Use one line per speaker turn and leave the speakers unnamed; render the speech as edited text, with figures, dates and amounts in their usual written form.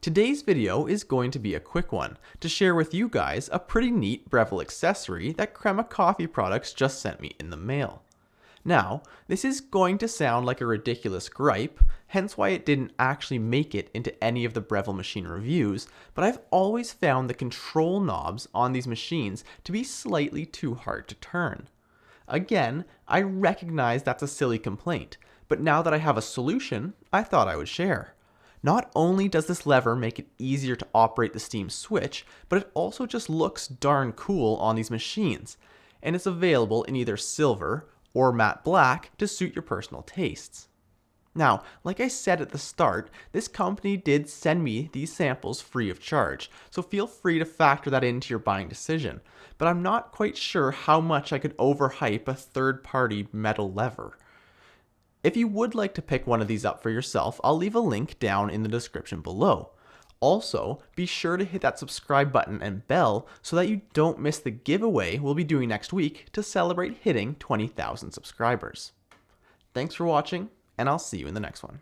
Today's video is going to be a quick one to share with you guys a pretty neat Breville accessory that Crema Coffee Products just sent me in the mail. Now, this is going to sound like a ridiculous gripe, hence why it didn't actually make it into any of the Breville machine reviews, but I've always found the control knobs on these machines to be slightly too hard to turn. Again, I recognize that's a silly complaint, but now that I have a solution, I thought I would share. Not only does this lever make it easier to operate the steam switch, but it also just looks darn cool on these machines, and it's available in either silver or matte black to suit your personal tastes. Now, like I said at the start, this company did send me these samples free of charge, so feel free to factor that into your buying decision, but I'm not quite sure how much I could overhype a third-party metal lever. If you would like to pick one of these up for yourself, I'll leave a link down in the description below. Also, be sure to hit that subscribe button and bell so that you don't miss the giveaway we'll be doing next week to celebrate hitting 20,000 subscribers. Thanks for watching, and I'll see you in the next one.